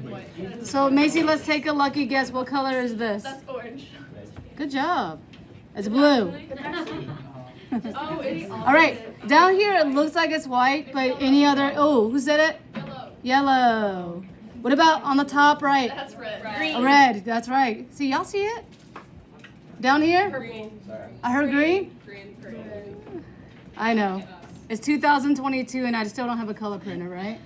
and white. So Macy, let's take a lucky guess. What color is this? That's orange. Good job. It's blue. Oh, it's All right. Down here it looks like it's white, but any other? Oh, who said it? yellow. Yellow. What about on the top right? That's red. A red. That's right. See, y'all see it? Down here? Green. I heard green. Green. I know. It's 2022 and I still don't have a color printer, right?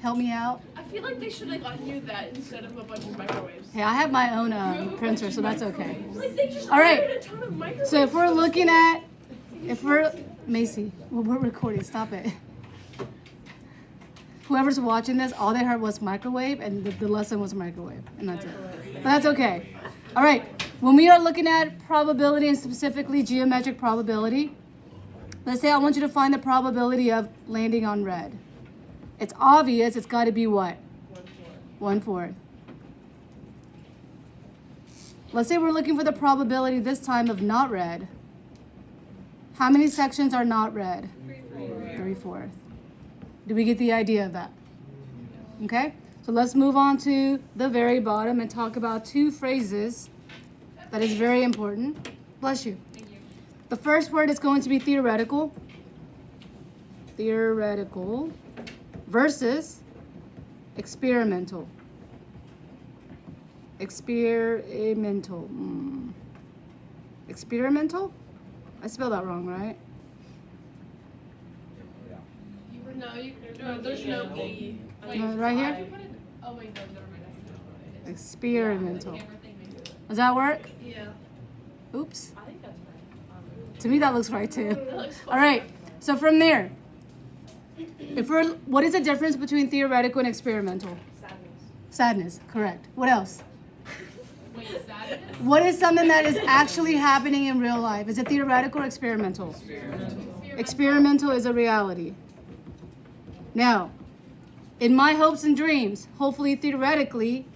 Help me out. I feel like they should like undo that instead of a bunch of microwaves. Hey, I have my own printer, so that's okay. Like they just All right. ordered a ton of microwaves. So if we're looking at, Macy, well, we're recording, stop it. Whoever's watching this, all they heard was microwave and the lesson was microwave, and that's it. But that's okay. All right, when we are looking at probability and specifically geometric probability, let's say I want you to find the probability of landing on red. It's obvious, it's gotta be what? 1/4. Let's say we're looking for the probability this time of not red. How many sections are not red? 3/4. Do we get the idea of that? Okay, so let's move on to the very bottom and talk about two phrases that is very important. Bless you. The first word is going to be theoretical. Theoretical versus experimental. Experimental. Experimental? I spelled that wrong, right? No, there's no E. No, right here? Oh wait, no, never mind. Experimental. Does that work? Yeah. Oops. I think that's right. To me, that looks right too. All right. So from there, what is the difference between theoretical and experimental? Sadness. Correct. What else? Wait, sadness? What is something that is actually happening in real life? Is it theoretical or experimental? Experimental is a reality. Now, in my hopes and dreams, hopefully theoretically,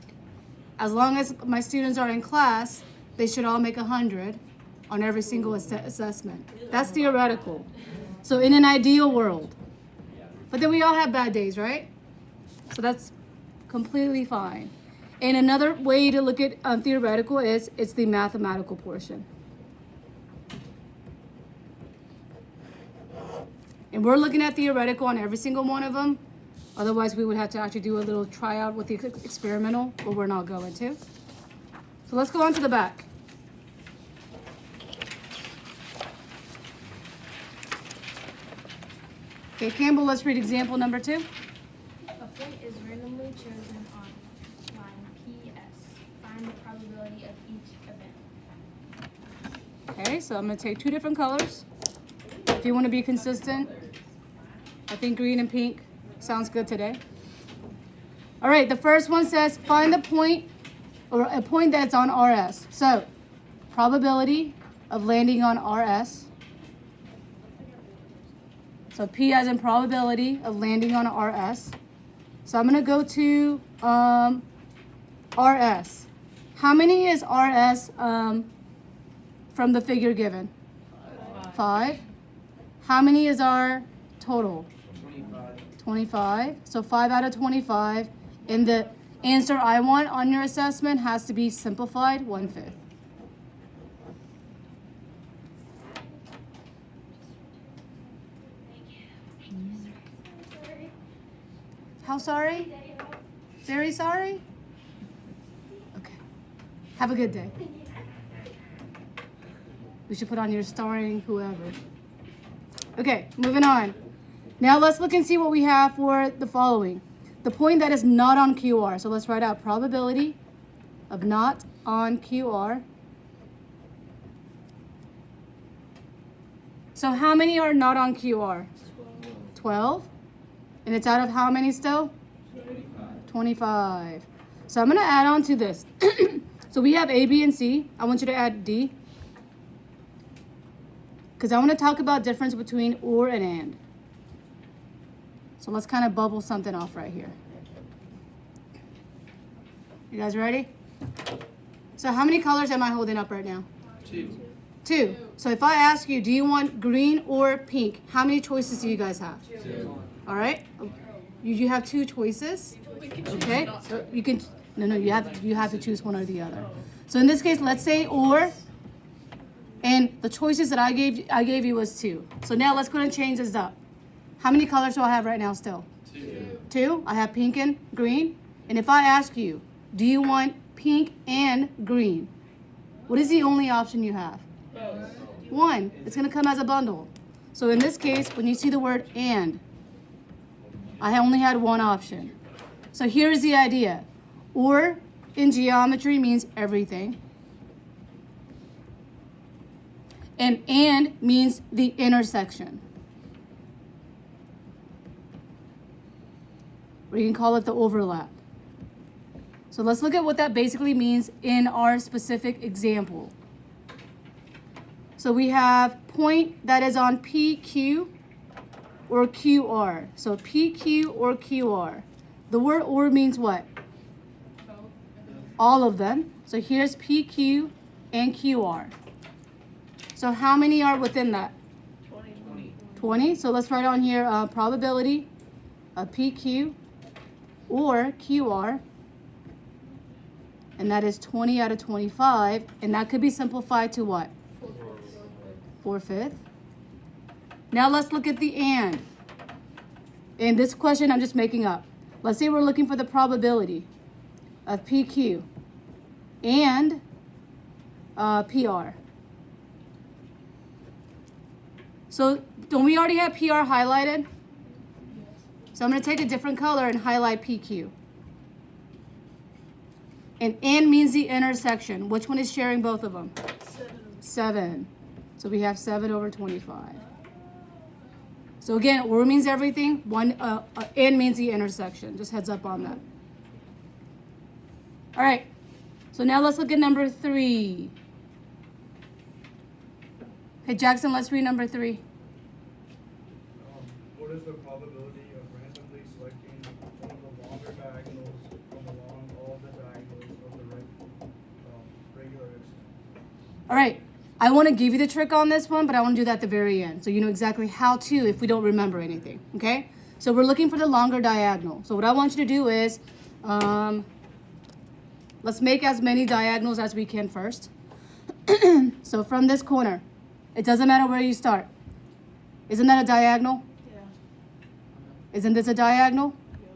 as long as my students are in class, they should all make 100 on every single assessment. That's theoretical. So in an ideal world. But then we all have bad days, right? So that's completely fine. And another way to look at theoretical is it's the mathematical portion. And we're looking at theoretical on every single one of them. Otherwise, we would have to actually do a little tryout with the experimental, but we're not going to. So let's go on to the back. Okay, Campbell, let's read example number 2. A point is randomly chosen on line PS. Find the probability of each event. Okay, so I'm going to take 2 different colors. If you want to be consistent, I think green and pink sounds good today. All right, the first one says find the point or a point that's on RS. So, probability of landing on RS. So P as in probability of landing on RS. So I'm going to go to RS. How many is RS from the figure given? 5. How many is our total? 25. So 5 out of 25. And the answer I want on your assessment has to be simplified 1/5. How sorry? Very sorry? Okay. Have a good day. We should put on your starring whoever. Okay, moving on. Now let's look and see what we have for the following. The point that is not on QR. So let's write out probability of not on QR. So how many are not on QR? 12. And it's out of how many still? 25. So I'm going to add on to this. So we have A, B, and C. I want you to add D. Because I want to talk about difference between or and. So let's kind of bubble something off right here. You guys ready? So how many colors am I holding up right now? 2. So if I ask you, do you want green or pink? How many choices do you guys have? 2. All right. you have two choices. We can choose Okay, not so to. you can, no, you have to choose one or the other. So in this case, let's say or, and the choices that I gave you was 2. So now let's go ahead and change this up. How many colors do I have right now still? 2. 2? I have pink and green. And if I ask you, do you want pink and green? What is the only option you have? 1. It's gonna come as a bundle. So in this case, when you see the word and, I only had one option. So here's the idea. Or in geometry means everything. And means the intersection. Or you can call it the overlap. So let's look at what that basically means in our specific example. So we have point that is on PQ or QR. So PQ or QR. The word or means what? All of them. So here's PQ and QR. So how many are within that? 20. So let's write on here probability of PQ or QR. And that is 20 out of 25. And that could be simplified to what? 4/5. Now let's look at the and. In this question, I'm just making up. Let's say we're looking for the probability of PQ and PR. So don't we already have PR highlighted? So I'm going to take a different color and highlight PQ. And means the intersection. Which one is sharing both of them? 7. So we have 7 over 25. So again, or means everything. And means the intersection. Just heads up on that. All right. So now let's look at number 3. Hey, Jackson, let's read number 3. What is the probability of randomly selecting one of the longer diagonals from along all the diagonals of the regular extent? All right. I want to give you the trick on this one, but I want to do that at the very end. So you know exactly how to if we don't remember anything. Okay? So we're looking for the longer diagonal. So what I want you to do is, let's make as many diagonals as we can first. So from this corner, it doesn't matter where you start. Isn't that a diagonal? Yeah. Isn't this a diagonal? Yep.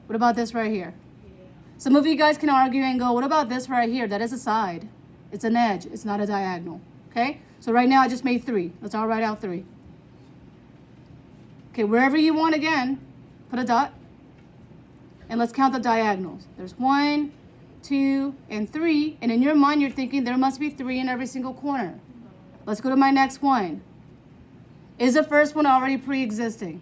What about this right here? Yeah. Some of you guys can argue and go, what about this right here? That is a side. It's an edge. It's not a diagonal. Okay? So right now I just made 3. Let's all write out 3. Okay, wherever you want again, put a dot. And let's count the diagonals. There's 1, 2, and 3. And in your mind, you're thinking there must be 3 in every single corner. Let's go to my next one. Is the first one already pre-existing?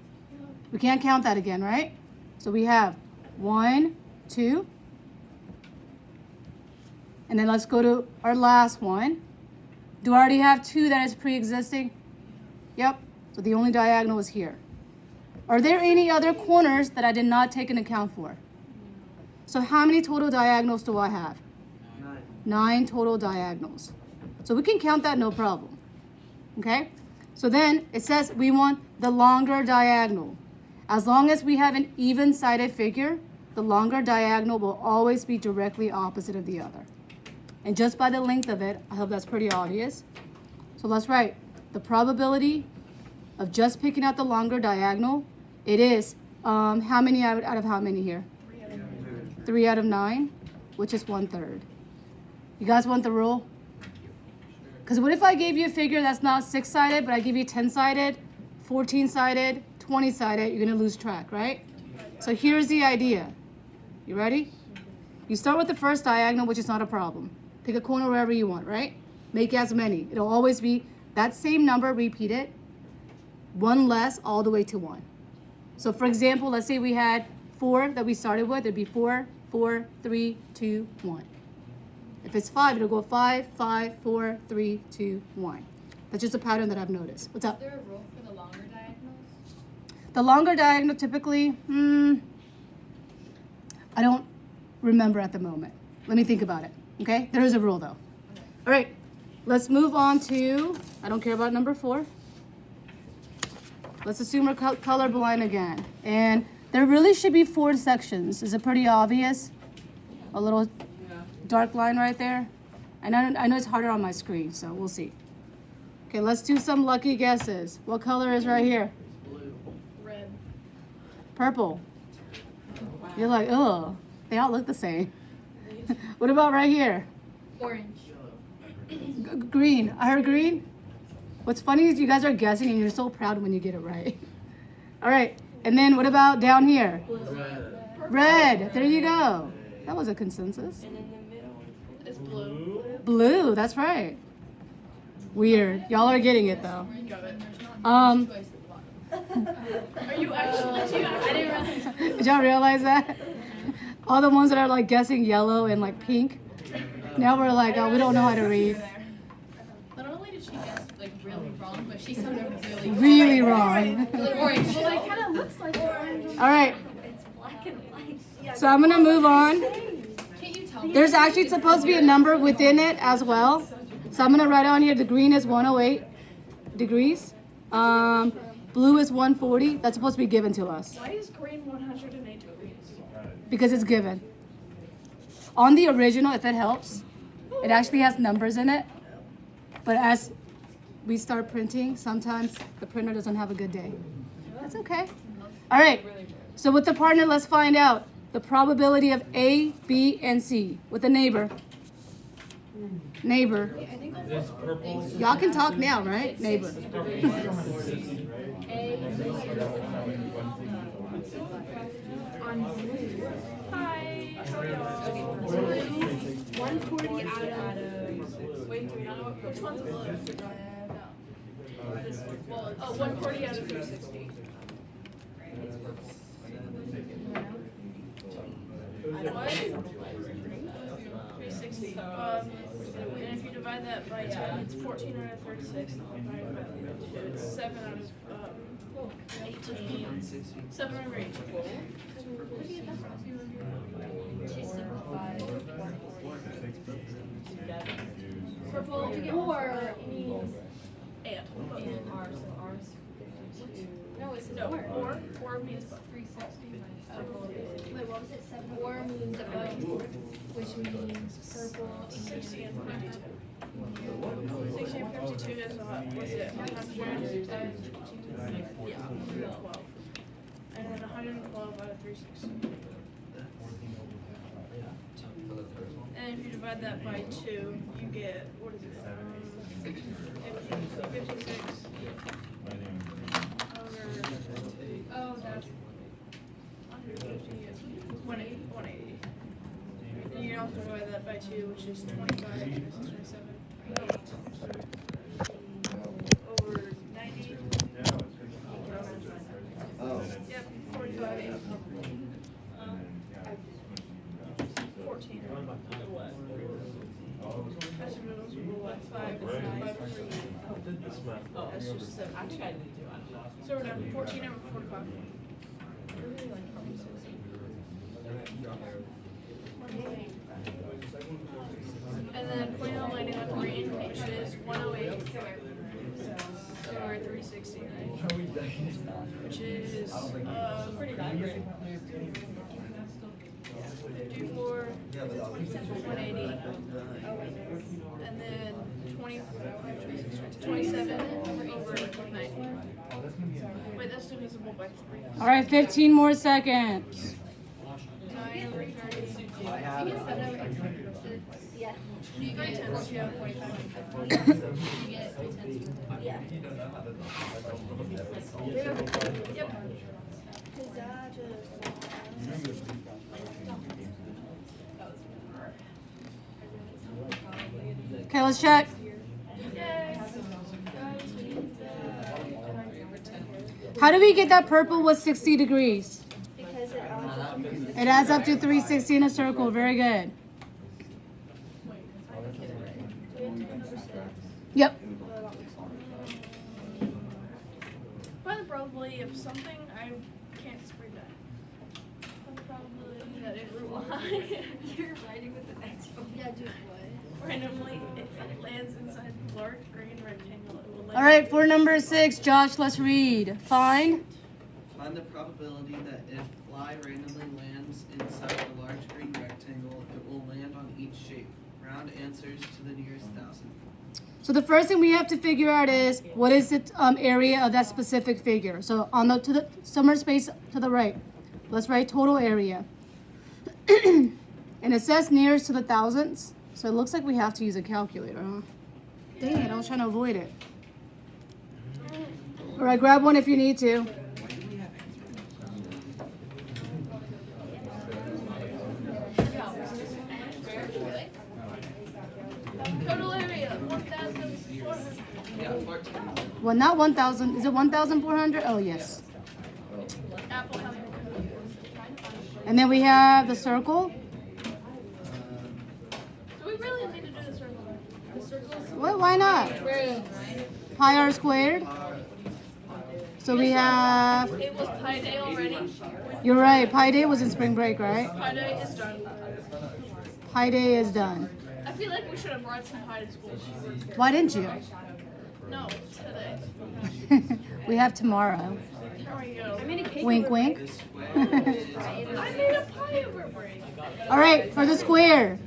We can't count that again, right? So we have 1, 2. And then let's go to our last one. Do I already have 2 that is pre-existing? Yep. So the only diagonal is here. Are there any other corners that I did not take into account for? So how many total diagonals do I have? 9 total diagonals. So we can count that no problem. Okay? So then it says we want the longer diagonal. As long as we have an even-sided figure, the longer diagonal will always be directly opposite of the other. And just by the length of it, I hope that's pretty obvious. So let's write the probability of just picking out the longer diagonal. It is how many out of how many here? 3 out of 9, which is 1/3. You guys want the rule? Because what if I gave you a figure that's not 6-sided, but I give you 10-sided, 14-sided, 20-sided, you're going to lose track, right? So here's the idea. You ready? You start with the first diagonal, which is not a problem. Pick a corner wherever you want, right? Make as many. It'll always be that same number, repeat it. 1 less all the way to 1. So for example, let's say we had 4 that we started with. It'd be 4, 4, 3, 2, 1. If it's 5, it'll go 5, 5, 4, 3, 2, 1. That's just a pattern that I've noticed. What's up? Is there a rule for the longer diagonals? The longer diagonal typically, I don't remember at the moment. Let me think about it, okay? There is a rule though. All right, let's move on to, I don't care about number 4. Let's assume we're colorblind again. And There really should be 4 sections. Is it pretty obvious? A little dark line right there. And I know it's harder on my screen, so we'll see. Okay, let's do some lucky guesses. What color is right here? Red. Purple. You're like, ugh, they all look the same. What about right here? Orange. Green. I heard green. What's funny is you guys are guessing and you're so proud when you get it right. All right, and then what about down here? Red. There you go. That was a consensus. It's blue. Blue. That's right. Weird. Y'all are getting it though. You got it. Um, Are you actually? Do you I didn't realize. did y'all realize that? All the ones that are like guessing yellow and like pink. Now we're like, oh, we don't know how to read. Not only did she guess like really wrong, but she sounded really Really wrong. really orange. Well, it kind of looks like orange. All right. It's black and white. So I'm gonna move on. Can't you tell me? There's actually supposed to be a number within it as well. So I'm gonna write on here the green is 108 degrees. Blue is 140. That's supposed to be given to us Why is green 108 degrees? because it's given. On the original, if it helps, it actually has numbers in it. But as we start printing, sometimes the printer doesn't have a good day. That's okay. All right. So with the partner, let's find out the probability of A, B, and C with the neighbor. Neighbor. Y'all can talk now, right? Neighbor. Hi. How are y'all? 140 out of. Wait, do we not know which one's blue? Well, oh, 140 out of 360. What? 360. And if you divide that by 10, it's 14 out of 36. Divided by 2, it's 7 out of 18. 7 over 18. Purple or means and. No, it's No, four. or means both. 360. Wait, what was it? 7 or means which means purple. 60 and 52. 60 and 52 is was it 100? Yeah, 112. And then 112 out of 360. And if you divide that by 2, you get, what is it? 56 over. Oh, that's 180. And you can also divide that by 2, which is 25, and this is 27. Over 90. Yep, 45. 14. That's what 5. That's just 7. So we're down to 14 over 45. And then point out landing on green, which is 108 or 360, right? Which is pretty good. 54, 180, and then 27 over 90. Wait, that's divisible by 3. All right, 15 more seconds. 9 over 30. Yeah. You get 10, so you have 45. You get 3 tenths. Yeah. Yep. Okay, let's check. How do we get that purple was 60 degrees? Because It adds up to 360 in a circle. Very good. Yep. By the probability of something, I can't just read that. By the probability that it will you're writing with the next one. Yeah, dude, what? randomly, if it lands inside the large green rectangle, it will land. All right, for number 6, Josh, let's read. Find. Find the probability that if pi randomly lands inside a large green rectangle, it will land on each shape. Round answers to the nearest thousand. So the first thing we have to figure out is what is the area of that specific figure. So on the to the somewhere space to the right, let's write total area. And it says nearest to the thousands, so it looks like we have to use a calculator, huh? Dang it, I was trying to avoid it. All right, grab one if you need to. Total area, 1,400. Yeah, 14. Well, not 1,000. Is it 1,400? Oh, yes. Apple has And then we have the circle. Do we really need to do the circle? The circle is Well, why not? Pi r squared. So we have, it was Pi Day already. you're right, Pi Day was in spring break, right? Pi Day is done. Pi Day is done. I feel like we should have brought some pie to school. Why didn't you? No, today. We have tomorrow. There we go. Wink, wink. This square is I made a pie over break. All right, for the square.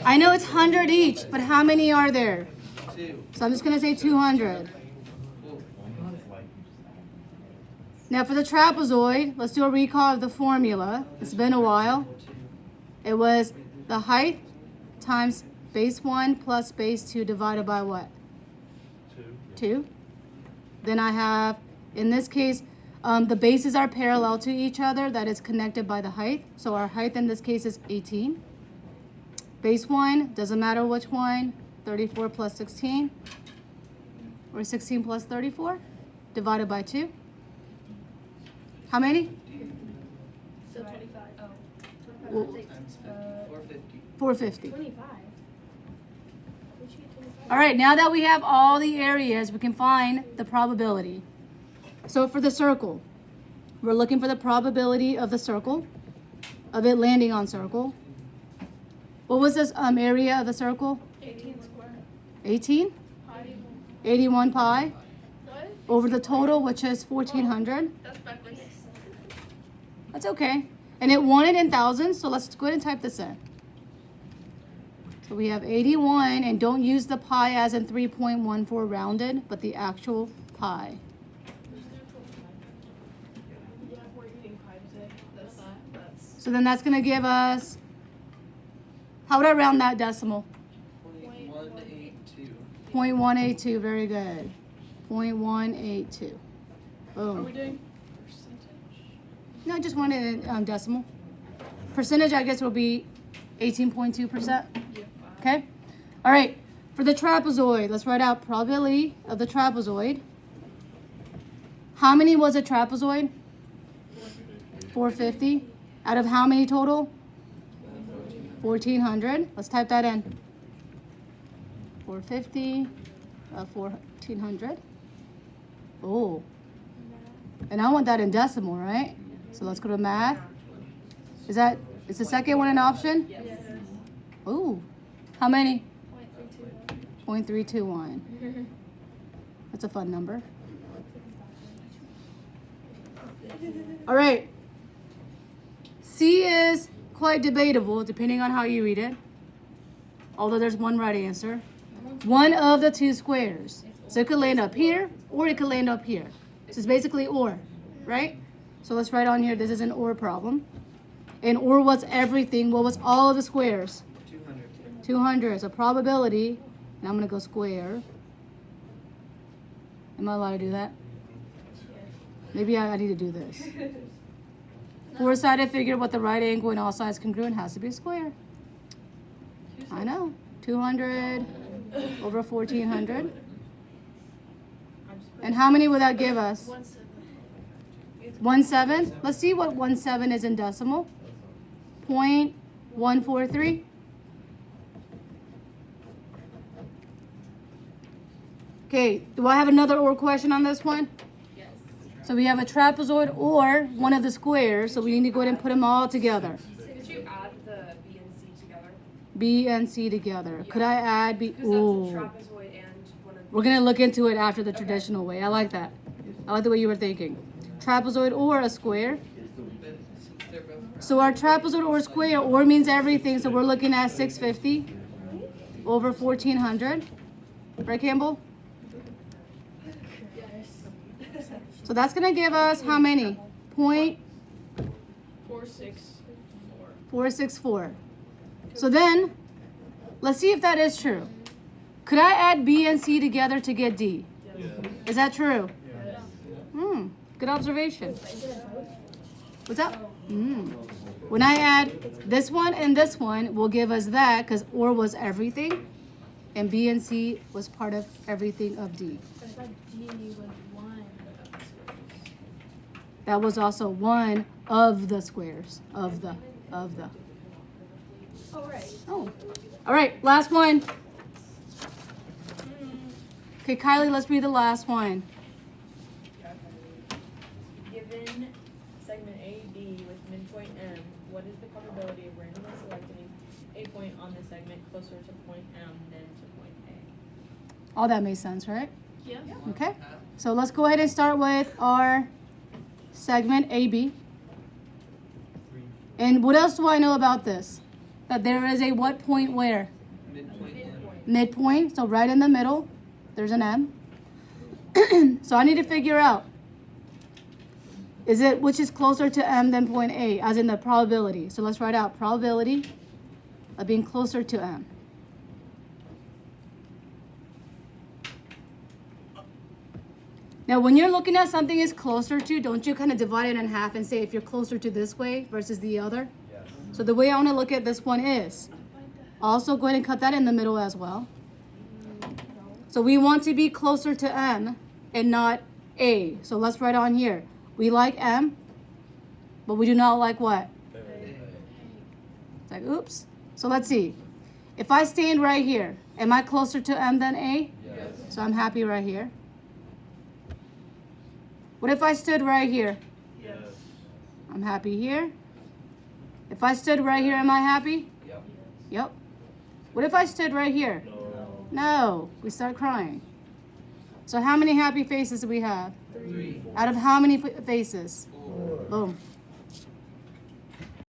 I know it's 100 each, but how many are there? 2. So I'm just going to say 200. Cool. Now for the trapezoid, let's do a recall of the formula. It's been a while. It was the height times base 1 plus base 2 divided by what? 2. Then I have, in this case, the bases are parallel to each other. That is connected by the height. So our height in this case is 18. Base 1, doesn't matter which one, 34 plus 16. Or 16 plus 34 divided by 2. How many? So 25. Oh. Well, Times 50. 450. 450. 25. Where'd you get 25? All right, now that we have all the areas, we can find the probability. So for the circle, we're looking for the probability of the circle, of it landing on circle. What was this area of the circle? 18 square. 18? Pi. 81 pi What? over the total, which is 1,400. That's backwards. That's okay. And it wanted in thousands, so let's go ahead and type this in. So we have 81, and don't use the pi as in 3.14 rounded, but the actual pi. Yeah, we're eating pie today. That's So then that's going to give us, how would I round that decimal? 0.182. 0.182, very good. 0.182. Are we Boom. doing percentage? No, I just wanted a decimal. Percentage, I guess, will be 18.2%. Yeah. Okay? All right. For the trapezoid, let's write out probability of the trapezoid. How many was a trapezoid? 450. Out of how many total? 1,400. Let's type that in. 450, 1,400. Oh. And I want that in decimal, right? So let's go to math. Is the second one an option? Yes. Ooh. How many? 0.321. That's a fun number. All right. C is quite debatable depending on how you read it. Although there's one right answer. One of the two squares. So it could land up here or it could land up here. So it's basically or, right? So let's write on here, this is an or problem. And or was everything. What was all of the squares? 200. 200. So probability, and I'm going to go square. Am I allowed to do that? Maybe I need to do this. Four-sided figure with the right angle and all sides congruent has to be a square. I know. 200 over 1,400. And how many would that give us? 1/7. Let's see what 1/7 is in decimal. 0.143. Okay, do I have another or question on this one? Yes. So we have a trapezoid or one of the squares, so we need to go ahead and put them all together. Could you add the B and C together? B and C together. Could I add B? Because that's a Ooh. trapezoid and one of We're gonna look into it after the traditional way. I like that. I like the way you were thinking. Trapezoid or a square. They're both So our trapezoid or square, or means everything, so we're looking at 650 over 1400. Right, Campbell? So that's gonna give us how many? 464. 0.464. So then, let's see if that is true. Could I add B and C together to get D? Is that true? Good observation. What's up? When I add this one and this one, will give us that, because or was everything, and B and C was part of everything of D. But I thought D was one of the squares. That was also one of the squares of the. Oh, right. Oh, all right. Last one. Okay, Kylie, let's read the last one. Given segment AB with midpoint M, what is the probability of randomly selecting a point on the segment closer to point M than to point A? All that makes sense, right? Yeah. Okay. So let's go ahead and start with our segment AB. And what else do I know about this? That there is a what point where? midpoint. Midpoint. So right in the middle, there's an M. So I need to figure out, is it which is closer to M than point A, as in the probability. So let's write out probability of being closer to M. Now, when you're looking at something is closer to, don't you kind of divide it in half and say if you're closer to this way versus the other? So the way I want to look at this one is, also go ahead and cut that in the middle as well. So we want to be closer to M and not A. So let's write on here. We like M, but we do not like what? It's like, oops. So let's see. If I stand right here, am I closer to M than A? Yes. So I'm happy right here. What if I stood right here? Yes. I'm happy here. If I stood right here, am I happy? Yep. Yep. What if I stood right here? No. We start crying. So how many happy faces do we have? 3. Out of how many faces? 4. Boom.